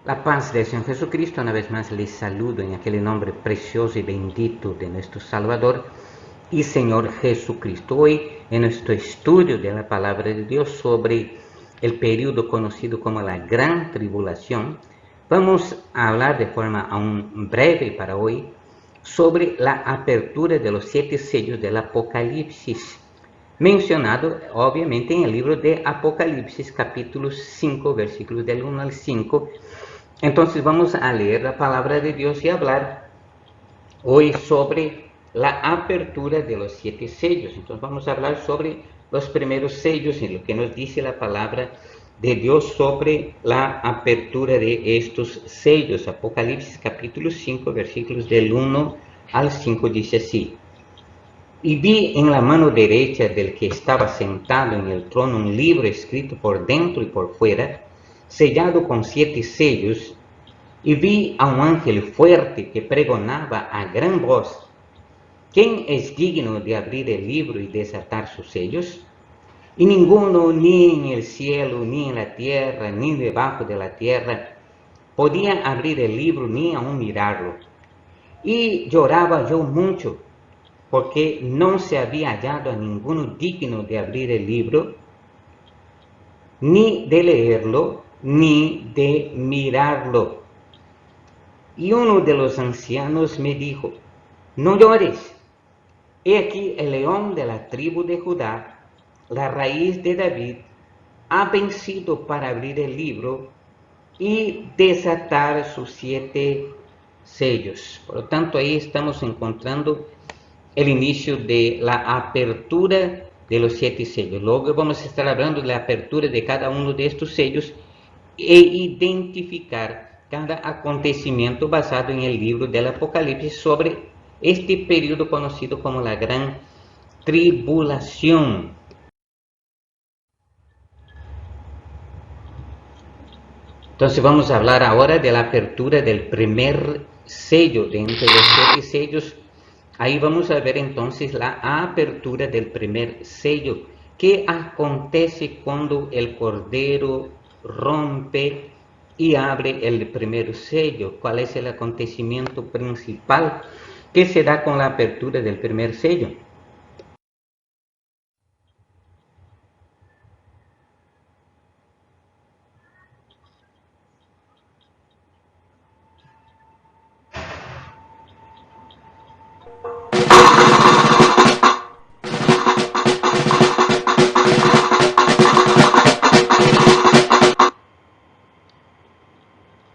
La paz del Señor Jesucristo, una vez más les saludo en aquel nombre precioso y bendito de nuestro Salvador y Señor Jesucristo. Hoy en nuestro estudio de la palabra de Dios sobre el periodo conocido como la Gran Tribulación, vamos a hablar de forma aún breve para hoy sobre la apertura de los 7 sellos del Apocalipsis, mencionado obviamente en el libro de Apocalipsis capítulo 5, versículos del 1 al 5. Entonces vamos a leer la palabra de Dios y hablar hoy sobre la apertura de los 7 sellos. Entonces vamos a hablar sobre los primeros sellos y lo que nos dice la palabra de Dios sobre la apertura de estos sellos. Apocalipsis capítulo 5, versículos del 1 al 5 dice así: y vi en la mano derecha del que estaba sentado en el trono un libro escrito por dentro y por fuera, sellado con 7 sellos, y vi a un ángel fuerte que pregonaba a gran voz: ¿quién es digno de abrir el libro y desatar sus sellos? Y ninguno, ni en el cielo, ni en la tierra, ni debajo de la tierra, podía abrir el libro ni aun mirarlo. Y lloraba yo mucho, porque no se había hallado a ninguno digno de abrir el libro, ni de leerlo, ni de mirarlo. Y uno de los ancianos me dijo: no llores, he aquí el león de la tribu de Judá, la raíz de David, ha vencido para abrir el libro y desatar sus 7 sellos. Por lo tanto, ahí estamos encontrando el inicio de la apertura de los 7 sellos. Luego vamos a estar hablando de la apertura de cada uno de estos sellos e identificar cada acontecimiento basado en el libro del Apocalipsis sobre este periodo conocido como la Gran Tribulación. Entonces vamos a hablar ahora de la apertura del primer sello. De entre los 7 sellos, ahí vamos a ver entonces la apertura del primer sello. ¿Qué acontece cuando el Cordero rompe y abre el primer sello? ¿Cuál es el acontecimiento principal que se da con la apertura del primer sello?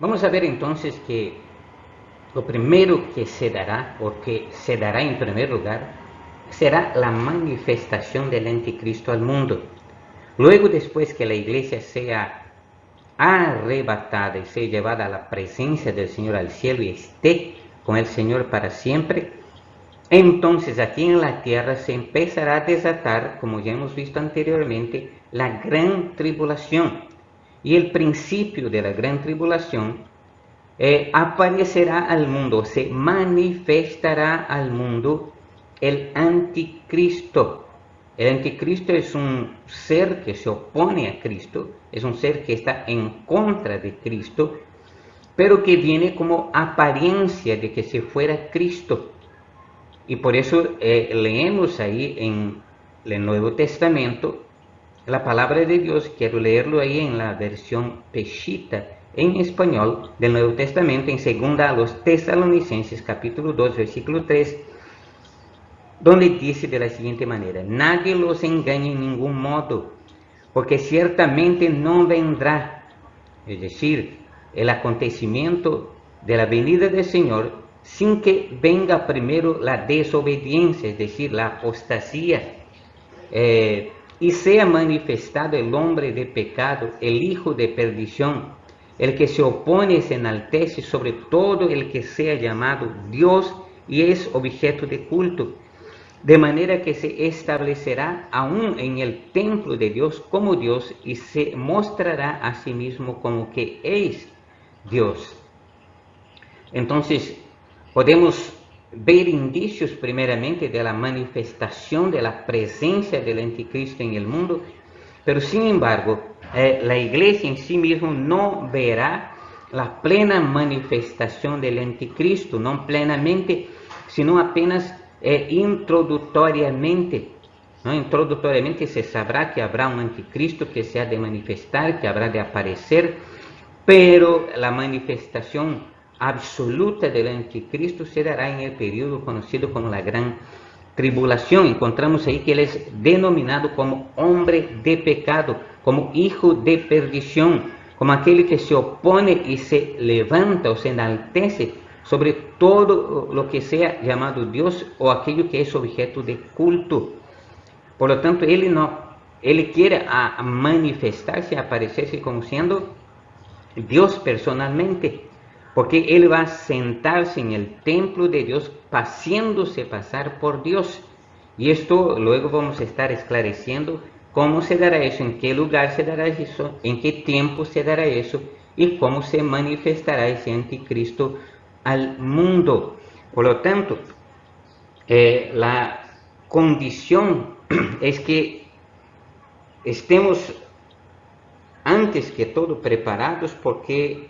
Vamos a ver entonces que lo primero que se dará, o que se dará en primer lugar, será la manifestación del anticristo al mundo. Luego, después que la iglesia sea arrebatada y sea llevada a la presencia del Señor al cielo y esté con el Señor para siempre, entonces aquí en la tierra se empezará a desatar, como ya hemos visto anteriormente, la gran tribulación. Y el principio de la gran tribulación aparecerá al mundo, se manifestará al mundo el anticristo. El anticristo es un ser que se opone a Cristo, es un ser que está en contra de Cristo, pero que viene como apariencia de que se fuera Cristo. Y por eso leemos ahí en el Nuevo Testamento la palabra de Dios. Quiero leerlo ahí en la versión Peshitta en español del Nuevo Testamento, en 2 a los Tesalonicenses capítulo 2 versículo 3, donde dice de la siguiente manera: nadie los engañe en ningún modo, porque ciertamente no vendrá, es decir, el acontecimiento de la venida del Señor, sin que venga primero la desobediencia, es decir, la apostasía, y sea manifestado el hombre de pecado, el hijo de perdición, el que se opone y se enaltece sobre todo el que sea llamado Dios y es objeto de culto, de manera que se establecerá aún en el templo de Dios como Dios y se mostrará a sí mismo como que es Dios. Entonces, podemos ver indicios primeramente de la manifestación de la presencia del anticristo en el mundo, pero sin embargo, la iglesia en sí misma no verá la plena manifestación del anticristo, no plenamente, sino apenas introdutoriamente. ¿No? Introdutoriamente se sabrá que habrá un anticristo que se ha de manifestar, que habrá de aparecer, pero la manifestación absoluta del anticristo se dará en el periodo conocido como la Gran Tribulación. Encontramos ahí que él es denominado como hombre de pecado, como hijo de perdición, como aquel que se opone y se levanta o se enaltece sobre todo lo que sea llamado Dios o aquello que es objeto de culto. Por lo tanto, él quiere manifestarse, aparecerse como siendo Dios personalmente, porque él va a sentarse en el templo de Dios, haciéndose pasar por Dios. Y esto luego vamos a estar esclareciendo cómo se dará eso, en qué lugar se dará eso, en qué tiempo se dará eso y cómo se manifestará ese anticristo al mundo. Por lo tanto, la condición es que estemos antes que todo preparados, porque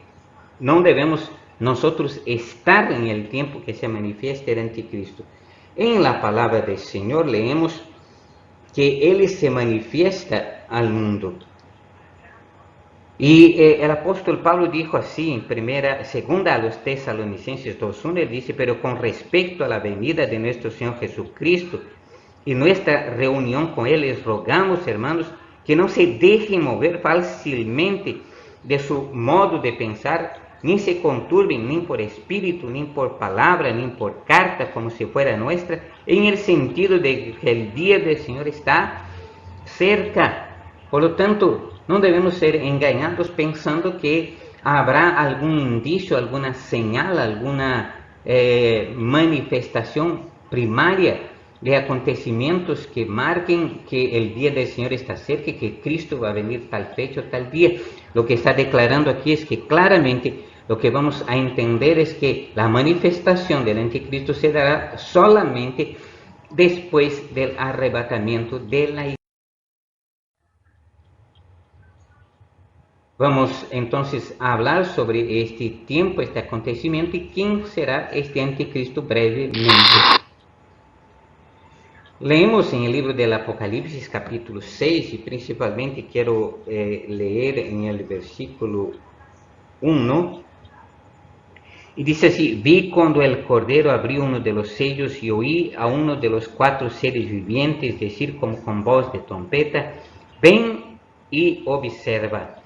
no debemos nosotros estar en el tiempo que se manifieste el anticristo. En la palabra del Señor leemos que Él se manifiesta al mundo. Y el apóstol Pablo dijo así en segunda a los Tesalonicenses 2:1, él dice: pero con respecto a la venida de nuestro Señor Jesucristo y nuestra reunión con Él, les rogamos, hermanos, que no se dejen mover fácilmente de su modo de pensar, ni se conturben ni por espíritu, ni por palabra, ni por carta, como si fuera nuestra, en el sentido de que el día del Señor está cerca. Por lo tanto, no debemos ser engañados pensando que habrá algún indicio, alguna señal, alguna manifestación primaria de acontecimientos que marquen que el día del Señor está cerca, que Cristo va a venir tal fecha o tal día. Lo que está declarando aquí es que claramente lo que vamos a entender es que la manifestación del anticristo se dará solamente después del arrebatamiento de la iglesia. Vamos entonces a hablar sobre este tiempo, este acontecimiento y quién será este anticristo brevemente. Leemos en el libro del Apocalipsis capítulo 6 y principalmente quiero leer en el versículo 1. Y dice así: vi cuando el Cordero abrió uno de los sellos y oí a uno de los 4 seres vivientes decir como con voz de trompeta: ven y observa.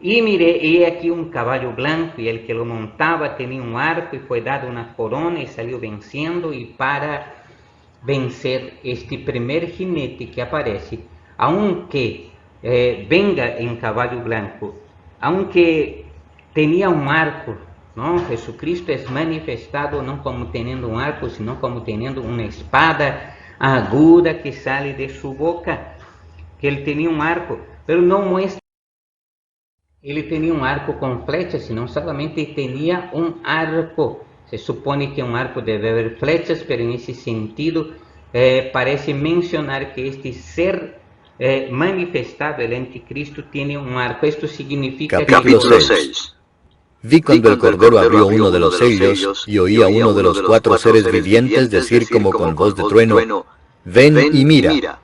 Y miré, he aquí un caballo blanco, y el que lo montaba tenía un arco, y fue dado una corona, y salió venciendo. Y para vencer este primer jinete que aparece, aunque venga en caballo blanco, aunque tenía un arco, ¿no? Jesucristo es manifestado no como teniendo un arco, sino como teniendo una espada aguda que sale de su boca, que él tenía un arco, pero no muestra. Ele tenía un arco con flechas, sino solamente tenía un arco. Se supone que un arco debe haber flechas, pero en ese sentido parece mencionar que este ser manifestado, el anticristo, tiene un arco. Esto significa Capítulo 6. Vi cuando el Cordero abrió uno de los sellos, y oí a uno de los 4 seres vivientes decir como con voz de trueno: ven y mira.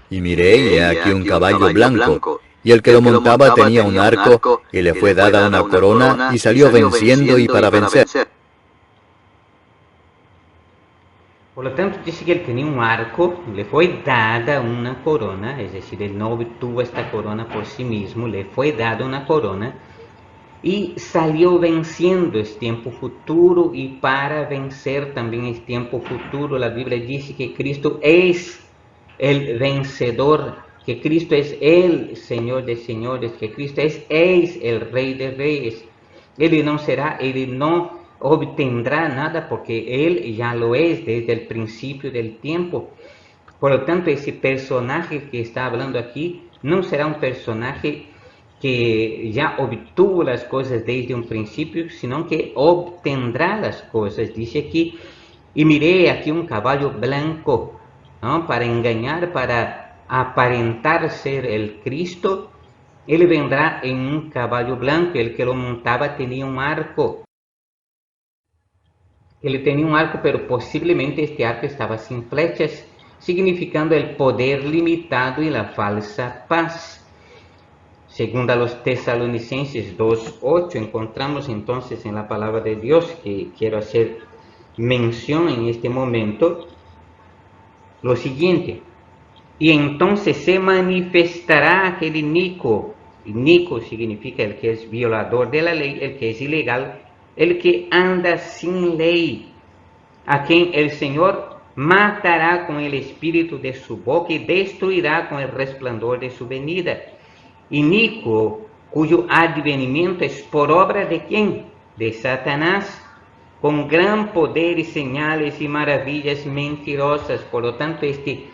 Y miré, y he aquí un caballo blanco, y el que lo montaba tenía un arco, y le fue dada una corona, y salió venciendo y para vencer. Por lo tanto, dice que él tenía un arco, le fue dada una corona, es decir, él no obtuvo esta corona por sí mismo, le fue dada una corona, y salió venciendo. Es tiempo futuro, y para vencer también es tiempo futuro. La Biblia dice que Cristo es el vencedor, que Cristo es el Señor de señores, que Cristo es el Rey de reyes. Él no obtendrá nada, porque Él ya lo es desde el principio del tiempo. Por lo tanto, ese personaje que está hablando aquí no será un personaje que ya obtuvo las cosas desde un principio, sino que obtendrá las cosas. Dice aquí: y miré aquí un caballo blanco, ¿no? Para engañar, para aparentar ser el Cristo, Ele vendrá em um cavalo branco, el que lo montava tinha um arco. Ele tinha um arco, pero possivelmente este arco estava sem flechas, significando o poder limitado e a falsa paz. Segundo a los Tesalonicenses 2:8, encontramos entonces en la palabra de Dios, que quiero hacer mención en este momento, lo siguiente: y entonces se manifestará aquel inicuo. Inicuo significa el que es violador de la ley, el que es ilegal, el que anda sin ley, a quien el Señor matará con el espíritu de su boca y destruirá con el resplandor de su venida. Inicuo, cuyo advenimiento es por obra de ¿quién? De Satanás, con gran poder y señales y maravillas mentirosas. Por lo tanto, este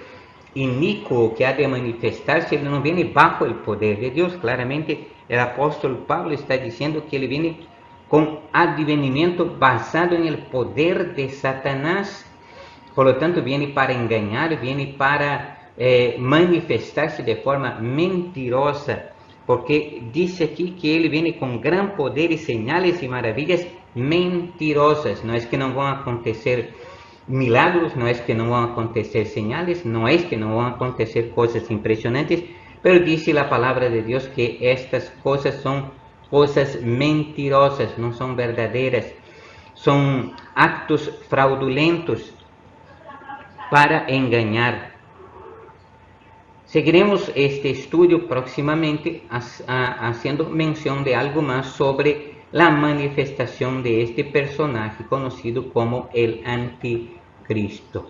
inicuo que ha de manifestarse, ele não viene bajo el poder de Dios. Claramente, el apóstol Pablo está diciendo que ele viene con advenimiento basado en el poder de Satanás. Por lo tanto, viene para engañar, viene para manifestar-se de forma mentirosa, porque dice aqui que ele viene com gran poder e señales e maravilhas mentirosas. Não é que não vão acontecer milagros, não é que não vão acontecer señales, não é que não vão acontecer coisas impressionantes, pero dice a palavra de Deus que estas coisas são coisas mentirosas, não são verdadeiras, são actos fraudulentos para engañar. Seguiremos este estudio próximamente haciendo mención de algo más sobre la manifestación de este personaje conocido como el Anticristo.